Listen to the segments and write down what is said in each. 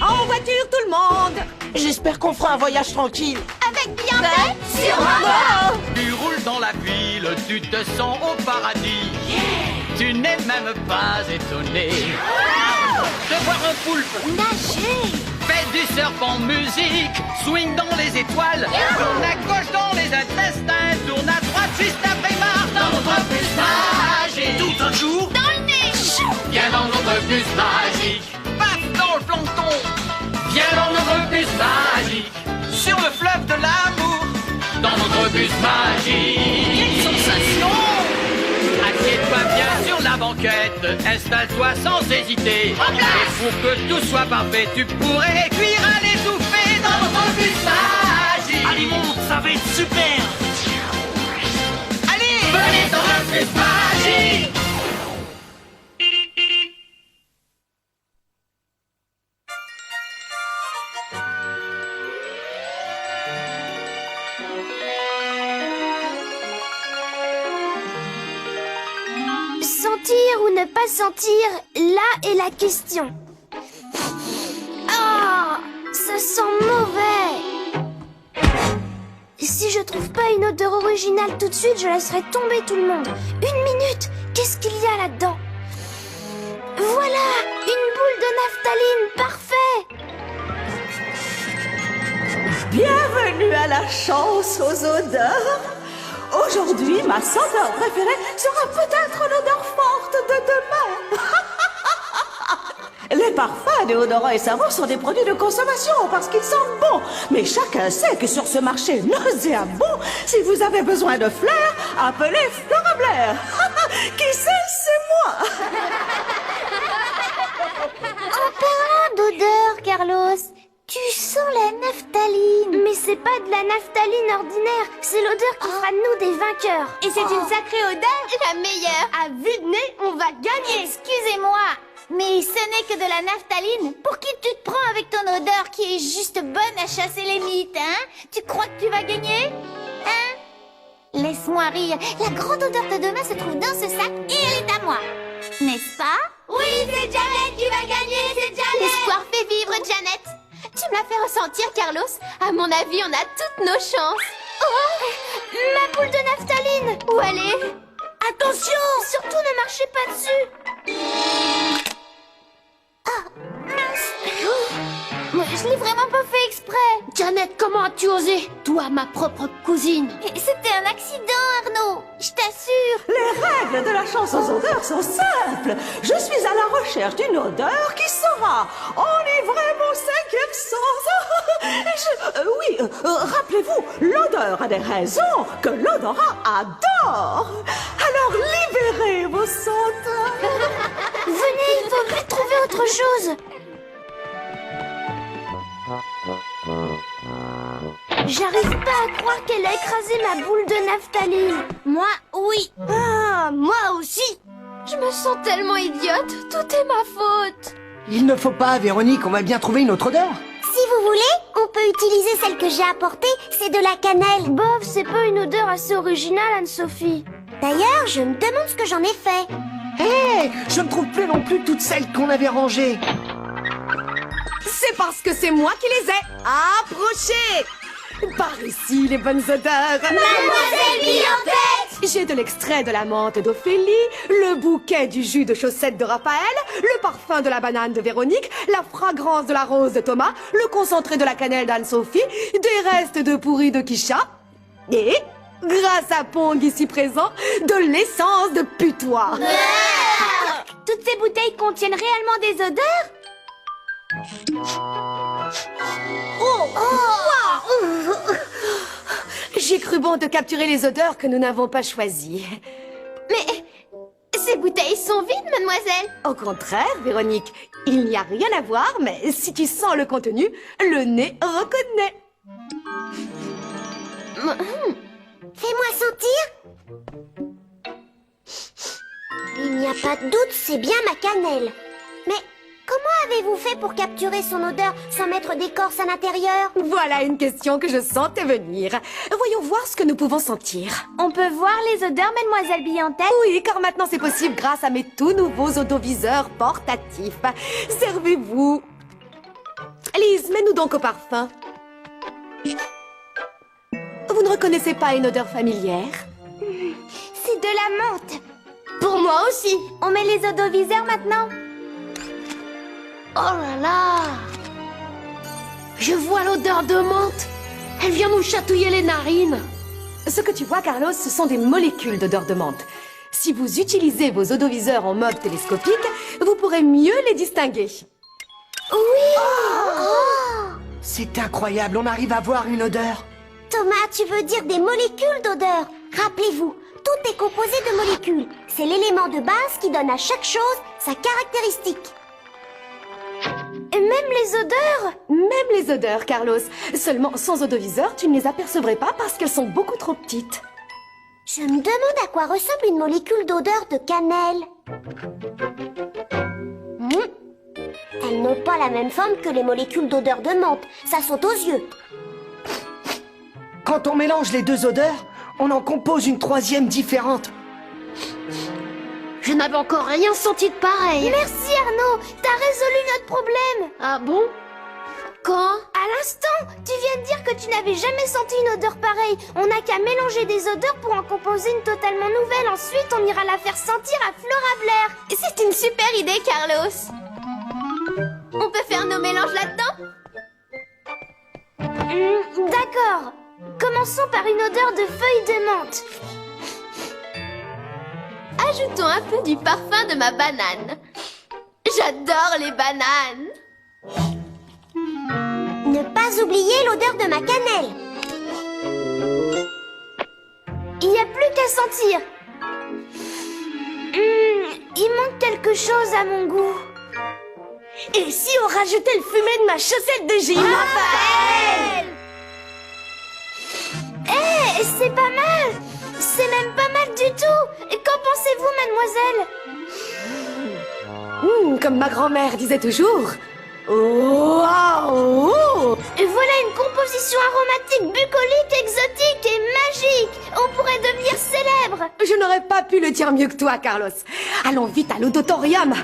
En voiture, tout le monde! J'espère qu'on fera un voyage tranquille. Avec Beyoncé sur Rambo. Tu roules dans la ville, tu te sens au paradis. Tu n'es même pas étonné de voir un poulpe Nager. fait du surf en musique, swing dans les étoiles, tourne à gauche dans les intestins, tourne à droite juste après Mars dans notre bus magique. Tout un jour, Dans le nez. viens dans notre bus magique. Paf dans le plancton, viens dans notre bus magique. Sur le fleuve de l'amour, dans notre bus magique. Quelle sensation! Assieds-toi bien sur la banquette, installe-toi sans hésiter. Et pour que tout soit parfait, tu pourrais cuire à l'étouffer dans notre bus magique. Allez, monte, ça va être super. Allez, venez dans le bus magique. Sentir ou ne pas sentir, là est la question. Ah, ça sent mauvais. Si je trouve pas une odeur originale tout de suite, je laisserai tomber tout le monde. 1 minute, qu'est-ce qu'il y a là-dedans? Voilà, une boule de naphtaline, parfait. Bienvenue à la chance aux odeurs. Aujourd'hui, ma senteur préférée sera peut-être l'odeur forte de demain. Les parfums, déodorants et savons sont des produits de consommation parce qu'ils sentent bon. Mais chacun sait que sur ce marché nauséabond, si vous avez besoin de flair, appelez Flora Blair. Qui sait, c'est moi. En parlant d'odeur, Carlos, tu sens la naphtaline. Mais c'est pas de la naphtaline ordinaire, c'est l'odeur qui fera de nous des vainqueurs. Et c'est une sacrée odeur, la meilleure. À vue de nez, on va gagner. Excusez-moi, mais ce n'est que de la naphtaline. Pour qui tu te prends avec ton odeur qui est juste bonne à chasser les mythes, hein? Tu crois que tu vas gagner? Hein? Laisse-moi rire. La grande odeur de demain se trouve dans ce sac et elle est à moi. N'est-ce pas? Oui, c'est Janet qui va gagner, c'est Janet. L'espoir fait vivre, Janet. Tu me l'as fait ressentir, Carlos. À mon avis, on a toutes nos chances. Oh, ma boule de naphtaline. Où elle est? Attention! Surtout ne marchez pas dessus. Ah, mince. Moi, je l'ai vraiment pas fait exprès. Janet, comment as-tu osé? Toi, ma propre cousine. C'était un accident, Arnaud. Je t'assure. Les règles de la chance aux odeurs sont simples. Je suis à la recherche d'une odeur qui saura enivrer mon cinquième sens. Rappelez-vous, l'odeur a des raisons que l'odorat adore. Alors libérez vos senteurs. Venez, il faut vite trouver autre chose. J'arrive pas à croire qu'elle a écrasé ma boule de naphtaline. Moi, oui. Ah, moi aussi. Je me sens tellement idiote. Tout est ma faute. Il ne faut pas, Véronique, on va bien trouver une autre odeur. Si vous voulez, on peut utiliser celle que j'ai apportée. C'est de la cannelle. Bof, c'est pas une odeur assez originale, Anne-Sophie. D'ailleurs, je me demande ce que j'en ai fait. Hé, je ne trouve plus non plus toutes celles qu'on avait rangées. C'est parce que c'est moi qui les ai approchées. Par ici, les bonnes odeurs. Mademoiselle Bientête. J'ai de l'extrait de la menthe d'Ophélie, le bouquet du jus de chaussettes de Raphaël, le parfum de la banane de Véronique, la fragrance de la rose de Thomas, le concentré de la cannelle d'Anne-Sophie, des restes de pourri de Kisha et, grâce à Pong ici présent, de l'essence de putois. Toutes ces bouteilles contiennent réellement des odeurs? J'ai cru bon de capturer les odeurs que nous n'avons pas choisies. Mais ces bouteilles sont vides, mademoiselle. Au contraire, Véronique, il n'y a rien à voir, mais si tu sens le contenu, le nez reconnaît. Fais-moi sentir. Il n'y a pas de doute, c'est bien ma cannelle. Mais comment avez-vous fait pour capturer son odeur sans mettre d'écorce à l'intérieur? Voilà une question que je sentais venir. Voyons voir ce que nous pouvons sentir. On peut voir les odeurs, mademoiselle Bientête? Oui, car maintenant c'est possible grâce à mes tout nouveaux odoviseurs portatifs. Servez-vous. Lise, mets-nous donc au parfum. Vous ne reconnaissez pas une odeur familière? C'est de la menthe. Pour moi aussi. On met les odoviseurs maintenant. Oh là là! Je vois l'odeur de menthe. Elle vient nous chatouiller les narines. Ce que tu vois, Carlos, ce sont des molécules d'odeur de menthe. Si vous utilisez vos odoviseurs en mode télescopique, vous pourrez mieux les distinguer. Oui. C'est incroyable, on arrive à voir une odeur. Thomas, tu veux dire des molécules d'odeur? Rappelez-vous, tout est composé de molécules. C'est l'élément de base qui donne à chaque chose sa caractéristique. Et même les odeurs? Même les odeurs, Carlos. Seulement, sans odoviseur, tu ne les apercevrais pas parce qu'elles sont beaucoup trop petites. Je me demande à quoi ressemble une molécule d'odeur de cannelle. Elles n'ont pas la même forme que les molécules d'odeur de menthe. Ça saute aux yeux. Quand on mélange les deux odeurs, on en compose une troisième différente. Je n'avais encore rien senti de pareil. Merci Arnaud, t'as résolu notre problème. Ah bon? Quand? À l'instant, tu viens de dire que tu n'avais jamais senti une odeur pareille. On n'a qu'à mélanger des odeurs pour en composer une totalement nouvelle. Ensuite, on ira la faire sentir à Flora Blair. C'est une super idée, Carlos. On peut faire nos mélanges là-dedans? D'accord. Commençons par une odeur de feuilles de menthe. Ajoutons un peu du parfum de ma banane. J'adore les bananes. Ne pas oublier l'odeur de ma cannelle. Il n'y a plus qu'à sentir. Il manque quelque chose à mon goût. Et si on rajoutait le fumet de ma chaussette de gym? Raphaël! C'est pas mal. C'est même pas mal du tout. Qu'en pensez-vous, mademoiselle? Comme ma grand-mère disait toujours. Waouh! Et voilà une composition aromatique bucolique, exotique et magique. On pourrait devenir célèbre. Je n'aurais pas pu le dire mieux que toi, Carlos. Allons vite à l'auditorium.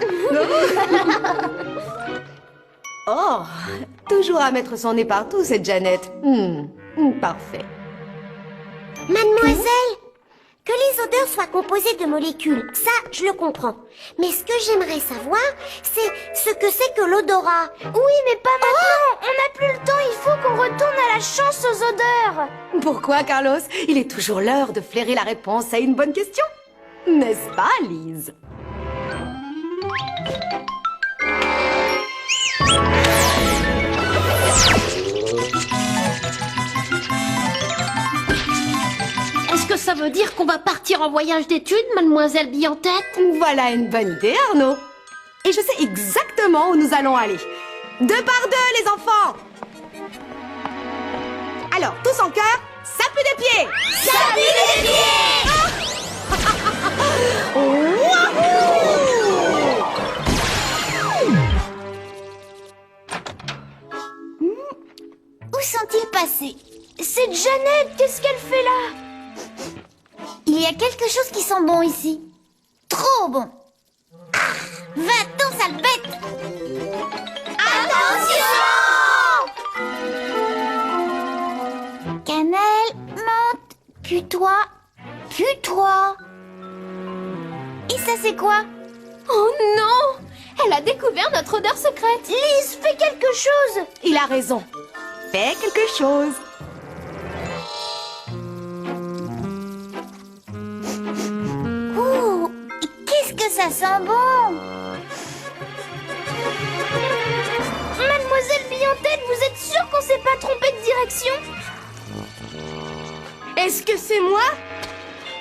Oh, toujours à mettre son nez partout, cette Janet. Parfait. Mademoiselle, que les odeurs soient composées de molécules, ça, je le comprends. Mais ce que j'aimerais savoir, c'est ce que c'est que l'odorat. Oui, mais pas maintenant. On n'a plus le temps, il faut qu'on retourne à la chance aux odeurs. Pourquoi, Carlos? Il est toujours l'heure de flairer la réponse à une bonne question. N'est-ce pas, Lise? Est-ce que ça veut dire qu'on va partir en voyage d'études, mademoiselle Bille-en-Tête? Voilà une bonne idée, Arnaud. Et je sais exactement où nous allons aller. 2 par 2, les enfants! Alors, tous en chœur, sapez des pieds! Sapez des pieds! Où sont-ils passés? C'est Janet, qu'est-ce qu'elle fait là? Il y a quelque chose qui sent bon ici. Trop bon. Va-t'en, sale bête! Attention! Cannelle, menthe, pue-toi, pue-toi. Et ça, c'est quoi? Oh non! Elle a découvert notre odeur secrète. Lise, fais quelque chose! Il a raison. Fais quelque chose. Oh, qu'est-ce que ça sent bon! Mademoiselle Bille-en-Tête, vous êtes sûre qu'on s'est pas trompé de direction? Est-ce que c'est moi?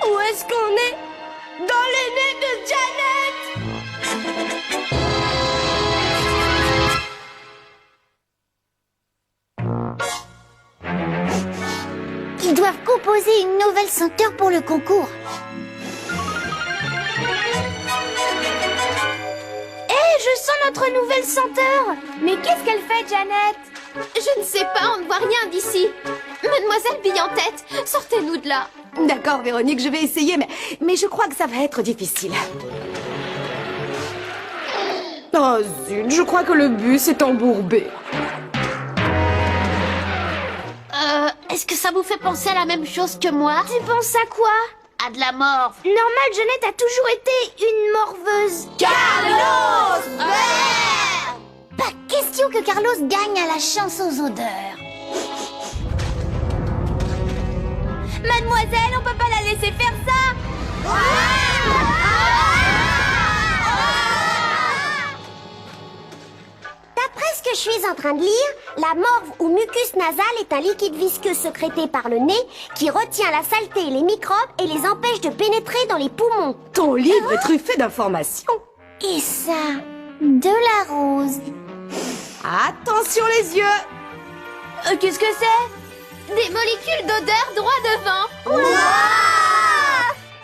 Ou est-ce qu'on est dans le nez de Janet? Ils doivent composer une nouvelle senteur pour le concours. Je sens notre nouvelle senteur. Mais qu'est-ce qu'elle fait, Janet? Je ne sais pas, on ne voit rien d'ici. Mademoiselle Bille-en-Tête, sortez-nous de là. D'accord, Véronique, je vais essayer, mais je crois que ça va être difficile. Oh zut, je crois que le bus est embourbé. que ça vous fait penser à la même chose que moi? Tu penses à quoi? À de la morve. Normal, Jeannette a toujours été une morveuse. Carlos! Pas question que Carlos gagne à la chance aux odeurs. Mademoiselle, on peut pas la laisser faire ça. D'après ce que je suis en train de lire, la morve ou mucus nasal est un liquide visqueux sécrété par le nez qui retient la saleté et les microbes et les empêche de pénétrer dans les poumons. Ton livre est truffé d'informations. Et ça, de la rose. Attention les yeux. Qu'est-ce que c'est? Des molécules d'odeur droit devant.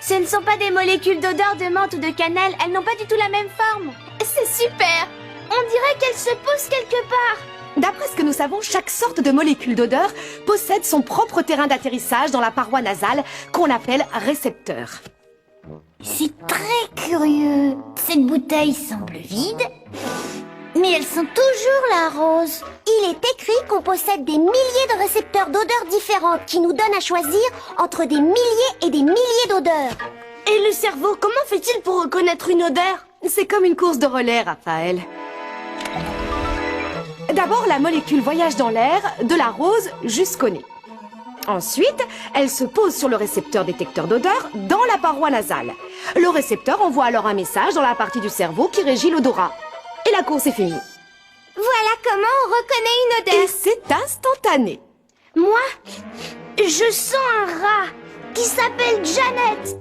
Ce ne sont pas des molécules d'odeur de menthe ou de cannelle, elles n'ont pas du tout la même forme. C'est super. On dirait qu'elles se posent quelque part. D'après ce que nous savons, chaque sorte de molécule d'odeur possède son propre terrain d'atterrissage dans la paroi nasale qu'on appelle récepteur. C'est très curieux. Cette bouteille semble vide, mais elles sont toujours la rose. Il est écrit qu'on possède des milliers de récepteurs d'odeurs différentes qui nous donnent à choisir entre des milliers et des milliers d'odeurs. Et le cerveau, comment fait-il pour reconnaître une odeur? C'est comme une course de relais, Raphaël. D'abord, la molécule voyage dans l'air, de la rose jusqu'au nez. Ensuite, elle se pose sur le récepteur détecteur d'odeur dans la paroi nasale. Le récepteur envoie alors un message dans la partie du cerveau qui régit l'odorat. Et la course est finie. Voilà comment on reconnaît une odeur. Et c'est instantané. Moi, je sens un rat qui s'appelle Jeannette.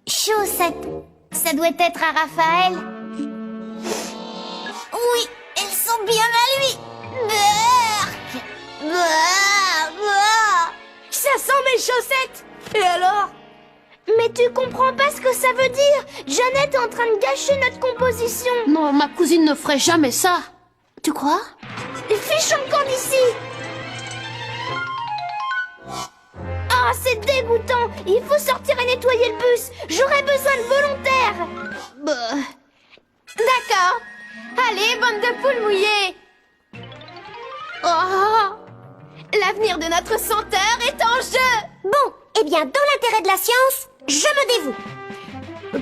Chaussette. Ça doit être à Raphaël. Oui, elles sont bien à lui. Berk. Ça sent mes chaussettes. Et alors? Mais tu comprends pas ce que ça veut dire. Jeannette est en train de gâcher notre composition. Non, ma cousine ne ferait jamais ça. Tu crois? Fichons le camp d'ici. Ah, c'est dégoûtant. Il faut sortir et nettoyer le bus. J'aurais besoin de volontaires. D'accord. Allez, bande de poules mouillées. Oh! L'avenir de notre senteur est en jeu. Bon, eh bien, dans l'intérêt de la science, je me dévoue.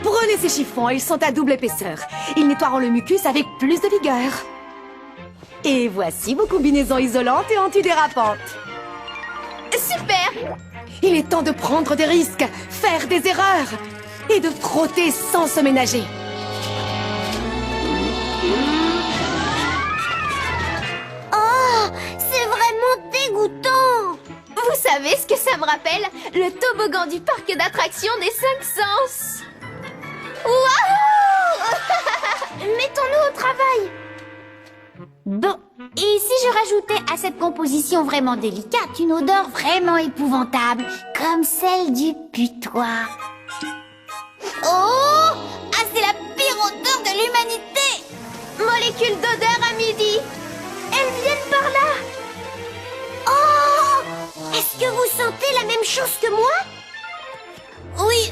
Prenez ces chiffons, ils sont à double épaisseur. Ils nettoieront le mucus avec plus de vigueur. Et voici vos combinaisons isolantes et antidérapantes. Super. Il est temps de prendre des risques, faire des erreurs et de frotter sans se ménager. Oh, c'est vraiment dégoûtant. Vous savez ce que ça me rappelle? Le toboggan du parc d'attractions des 5 sens. Waouh! Mettons-nous au travail. Bon, et si je rajoutais à cette composition vraiment délicate une odeur vraiment épouvantable, comme celle du putois? Oh! Ah, c'est la pire odeur de l'humanité! Molécule d'odeur à midi. Elles viennent par là! Oh! Est-ce que vous sentez la même chose que moi? Oui,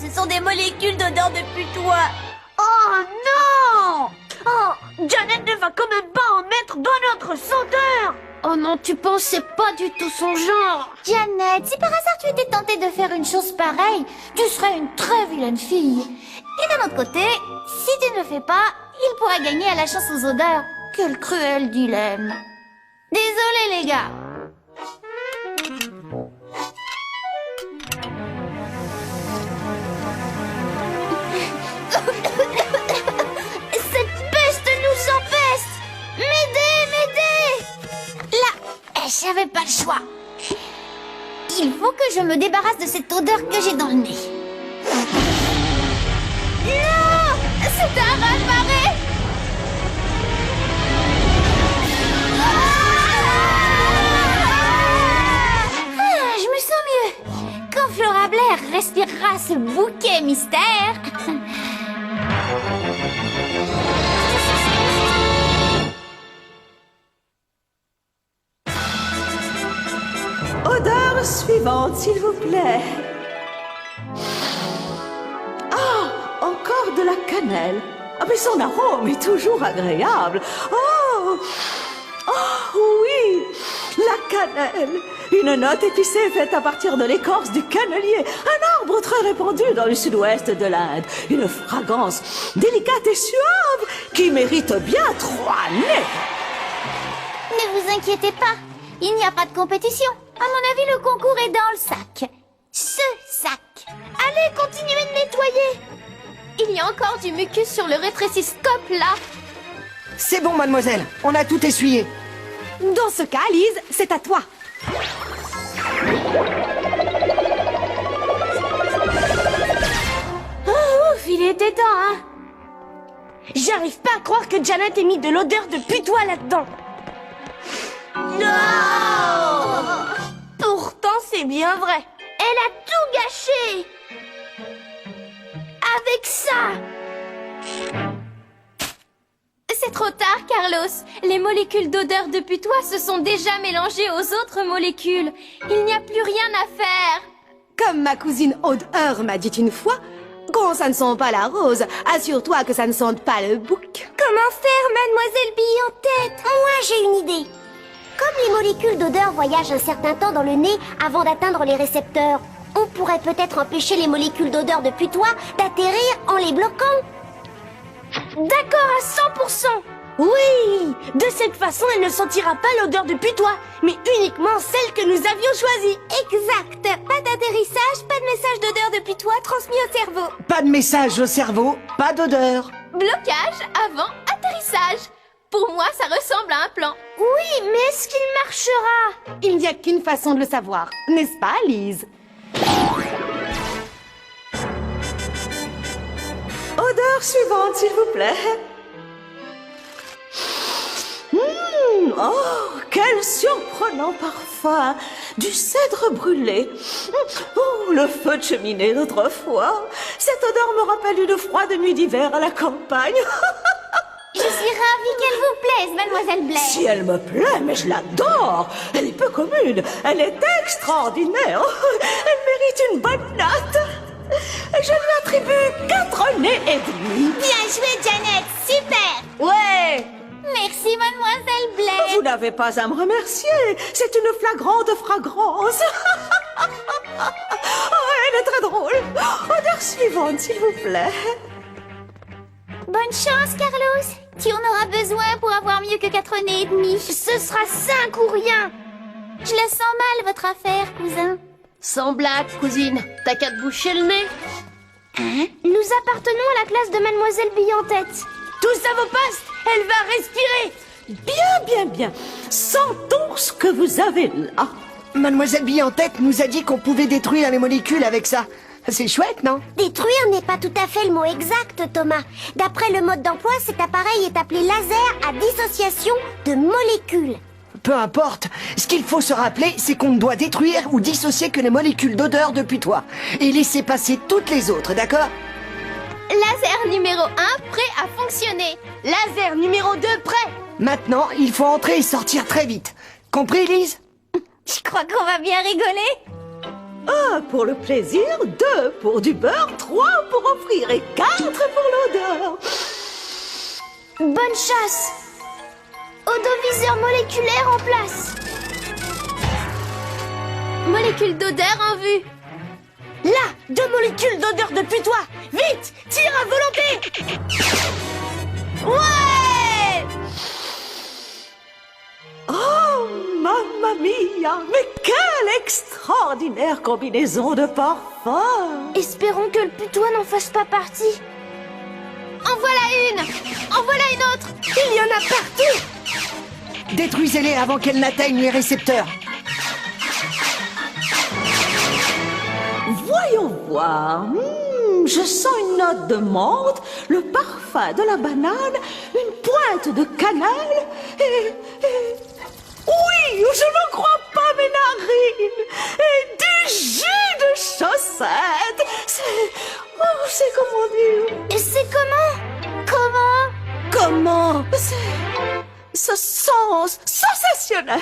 ce sont des molécules d'odeur de putois. Oh non! Oh, Jeannette ne va quand même pas en mettre dans notre senteur. Oh non, tu penses c'est pas du tout son genre. Jeannette, si par hasard tu étais tentée de faire une chose pareille, tu serais une très vilaine fille. Et d'un autre côté, si tu ne le fais pas, il pourrait gagner à la chasse aux odeurs. Quel cruel dilemme. Désolée les gars. Cette peste nous empeste. M'aidez. Là, j'avais pas le choix. Il faut que je me débarrasse de cette odeur que j'ai dans le nez. Non! C'est un raz-de-marée! Ah, je me sens mieux. Quand Flora Blair respirera ce bouquet mystère. Odeur suivante, s'il vous plaît. Ah, encore de la cannelle. Ah, mais son arôme est toujours agréable. Oh, oh oui. la cannelle. Une note épicée faite à partir de l'écorce du cannelier, un arbre très répandu dans le sud-ouest de l'Inde. Une fragrance délicate et suave qui mérite bien 3 nez. Ne vous inquiétez pas, il n'y a pas de compétition. À mon avis, le concours est dans le sac. Ce sac. Allez, continuez de nettoyer. Il y a encore du mucus sur le rétréciscope, là. C'est bon, mademoiselle, on a tout essuyé. Dans ce cas, Lise, c'est à toi. Oh, ouf, il était temps, hein. J'arrive pas à croire que Janet ait mis de l'odeur de putois là-dedans. Non! Pourtant, c'est bien vrai. Elle a tout gâché! Avec ça! C'est trop tard, Carlos. Les molécules d'odeur de putois se sont déjà mélangées aux autres molécules. Il n'y a plus rien à faire. Comme ma cousine Odeur m'a dit une fois, quand ça ne sent pas la rose, assure-toi que ça ne sente pas le bouc. Comment faire, mademoiselle Bille en tête? Moi, j'ai une idée. Comme les molécules d'odeur voyagent un certain temps dans le nez avant d'atteindre les récepteurs, on pourrait peut-être empêcher les molécules d'odeur de putois d'atterrir en les bloquant. D'accord à 100%. Oui, de cette façon, elle ne sentira pas l'odeur de putois, mais uniquement celle que nous avions choisie. Exact. Pas d'atterrissage, pas de message d'odeur de putois transmis au cerveau. Pas de message au cerveau, pas d'odeur. Blocage avant atterrissage. Pour moi, ça ressemble à un plan. Oui, mais est-ce qu'il marchera? Il n'y a qu'une façon de le savoir, n'est-ce pas, Lise? Odeur suivante, s'il vous plaît. Oh, quel surprenant parfum! Du cèdre brûlé. Oh, le feu de cheminée d'autrefois. Cette odeur me rappelle une froide nuit d'hiver à la campagne. Je suis ravie qu'elle vous plaise, mademoiselle Blair. Si elle me plaît, mais je l'adore. Elle est peu commune. Elle est extraordinaire. Elle mérite une bonne note. Je lui attribue 4 nez et demi. Bien joué, Janet. Super. Ouais! Merci, mademoiselle Blair. Vous n'avez pas à me remercier. C'est une flagrante fragrance. Oh, elle est très drôle. Odeur suivante, s'il vous plaît. Bonne chance, Carlos. Tu en auras besoin pour avoir mieux que 4 nez et demi. Ce sera 5 ou rien. Je la sens mal, votre affaire, cousin. Sans blague, cousine. T'as qu'à te boucher le nez. Nous appartenons à la classe de mademoiselle Bille en tête. Tous à vos postes. Elle va respirer. Bien, bien, bien. Sentons ce que vous avez là. Mademoiselle Bille en tête nous a dit qu'on pouvait détruire les molécules avec ça. C'est chouette, non? Détruire n'est pas tout à fait le mot exact, Thomas. D'après le mode d'emploi, cet appareil est appelé laser à dissociation de molécules. Peu importe. Ce qu'il faut se rappeler, c'est qu'on ne doit détruire ou dissocier que les molécules d'odeur de putois. Et laisser passer toutes les autres, d'accord? Laser numéro 1 prêt à fonctionner. Laser numéro 2 prêt. Maintenant, il faut entrer et sortir très vite. Compris, Lise? Je crois qu'on va bien rigoler. 1 pour le plaisir, 2 pour du beurre, 3 pour offrir et 4 pour l'odeur. Bonne chasse. Odoviseur moléculaire en place. Molécules d'odeur en vue. Là, 2 molécules d'odeur de putois. Vite, tire à volonté. Ouais. Oh, mamma mia! Mais quelle extraordinaire combinaison de parfums! Espérons que le putois n'en fasse pas partie. En voilà une. En voilà une autre. Il y en a partout. Détruisez-les avant qu'elles n'atteignent les récepteurs. Voyons voir. Je sens une note de menthe, le parfum de la banane, une pointe de cannelle et... Oui, je ne crois pas mes narines. Et du jus de chaussette. C'est comment dire? C'est comment? Comment? Ce sens sensationnel.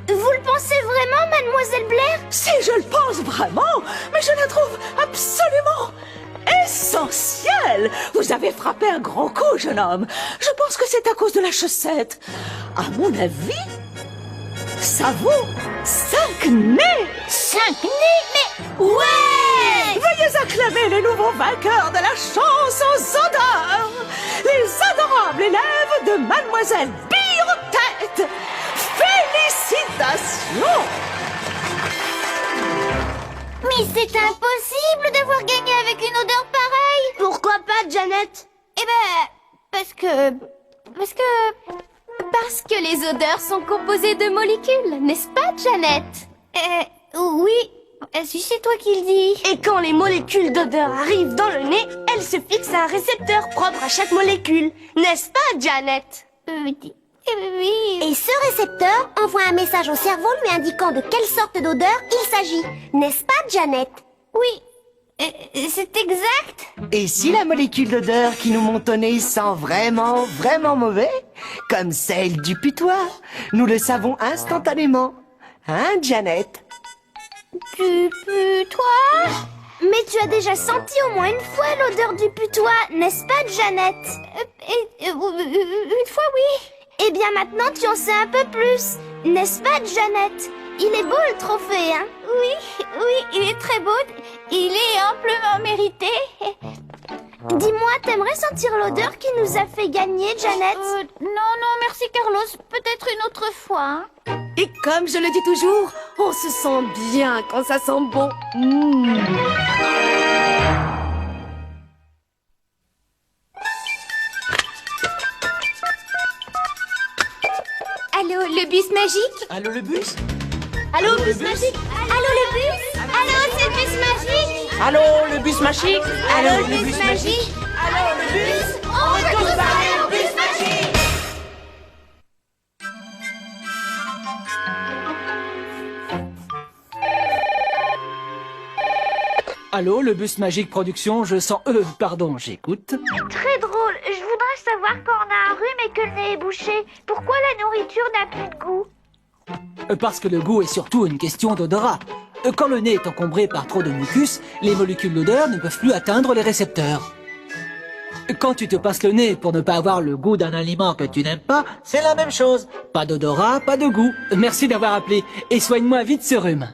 Vous le pensez vraiment, mademoiselle Blair? Si je le pense vraiment, mais je la trouve absolument essentielle. Vous avez frappé un grand coup, jeune homme. Je pense que c'est à cause de la chaussette. À mon avis, grâce à vous, 5 nez! 5 nez? Mais... Ouais! Veuillez acclamer les nouveaux vainqueurs de la chance aux odeurs! Les adorables élèves de Mademoiselle Bille-en-Tête! Félicitations! Mais c'est impossible d'avoir gagné avec une odeur pareille! Pourquoi pas, Janet? Eh ben, parce que les odeurs sont composées de molécules, n'est-ce pas, Janet? Oui, si c'est toi qui le dis. Et quand les molécules d'odeur arrivent dans le nez, elles se fixent à un récepteur propre à chaque molécule. N'est-ce pas, Janet? Oui. Et ce récepteur envoie un message au cerveau lui indiquant de quelle sorte d'odeur il s'agit. N'est-ce pas, Janet? Oui, c'est exact. Et si la molécule d'odeur qui nous monte au nez sent vraiment, vraiment mauvais, comme celle du putois, nous le savons instantanément. Hein, Janet? Du putois? Mais tu as déjà senti au moins une fois l'odeur du putois, n'est-ce pas, Janet? Une fois, oui. Eh bien maintenant tu en sais un peu plus, n'est-ce pas, Janet? Il est beau le trophée, hein? Oui, il est très beau. Il est amplement mérité. Dis-moi, t'aimerais sentir l'odeur qui nous a fait gagner, Janet? Non, merci, Carlos. Peut-être une autre fois. Et comme je le dis toujours, on se sent bien quand ça sent bon. Allô, le bus magique? Allô, le bus? Allô, bus magique? Allô, le bus? Allô, c'est le bus magique? Allô, le bus magique? Allô, le bus magique? Allô, le bus? On veut tous parler au bus magique! Allô, le bus magique production, je sens... pardon, j'écoute. Très drôle. Je voudrais savoir quand on a un rhume et que le nez est bouché, pourquoi la nourriture n'a plus de goût? Parce que le goût est surtout une question d'odorat. Quand le nez est encombré par trop de mucus, les molécules d'odeur ne peuvent plus atteindre les récepteurs. Quand tu te passes le nez pour ne pas avoir le goût d'un aliment que tu n'aimes pas, c'est la même chose. Pas d'odorat, pas de goût. Merci d'avoir appelé et soigne-moi vite ce rhume.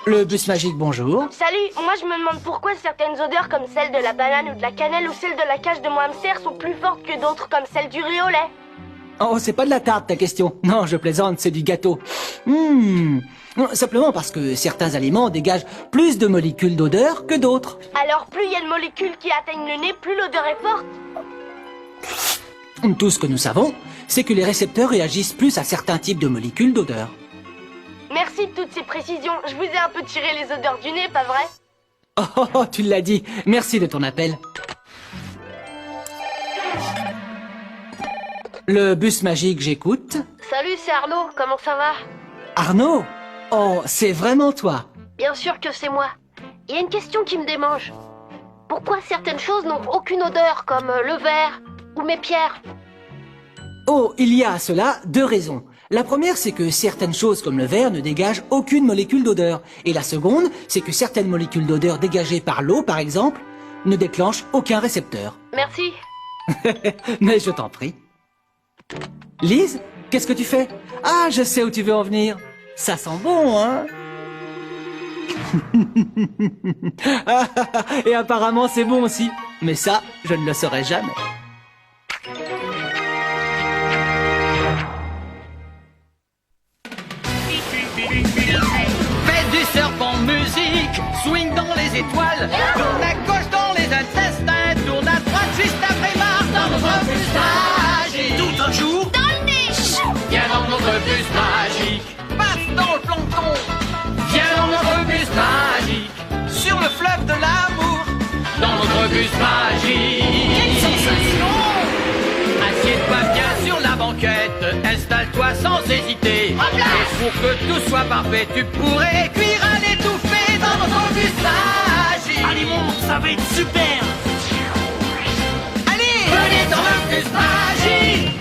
Le bus magique, bonjour. Salut, moi je me demande pourquoi certaines odeurs comme celle de la banane ou de la cannelle ou celle de la cage de mon hamster sont plus fortes que d'autres comme celle du riz au lait. Oh, c'est pas de la tarte ta question. Non, je plaisante, c'est du gâteau. Simplement parce que certains aliments dégagent plus de molécules d'odeur que d'autres. Alors plus il y a de molécules qui atteignent le nez, plus l'odeur est forte. Tout ce que nous savons, c'est que les récepteurs réagissent plus à certains types de molécules d'odeur. Merci de toutes ces précisions. Je vous ai un peu tiré les odeurs du nez, pas vrai? Oh, tu l'as dit. Merci de ton appel. Le bus magique, j'écoute. Salut, c'est Arnaud. Comment ça va? Arnaud? Oh, c'est vraiment toi. Bien sûr que c'est moi. Il y a une question qui me démange. Pourquoi certaines choses n'ont aucune odeur, comme le verre ou mes pierres? Oh, il y a à cela 2 raisons. La première, c'est que certaines choses comme le verre ne dégagent aucune molécule d'odeur. Et la seconde, c'est que certaines molécules d'odeur dégagées par l'eau, par exemple, ne déclenchent aucun récepteur. Merci. Mais je t'en prie. Lise, qu'est-ce que tu fais? Ah, je sais où tu veux en venir. Ça sent bon, hein? Et apparemment, c'est bon aussi. Mais ça, je ne le saurai jamais. Fais du surf en musique, swing dans les étoiles, tourne à gauche dans les intestins, tourne à droite juste après marre dans notre bus magique. Tout un jour, Dans le nez! viens dans notre bus magique, passe dans le plancton, viens dans notre bus magique, sur le fleuve de l'amour, dans notre bus magique. Quelle sensation! Assieds-toi bien sur la banquette, installe-toi sans hésiter. Et pour que tout soit parfait, tu pourrais cuire à l'étouffée dans notre bus magique. Allez, monte, ça va être super! Allez, venez dans le bus magique.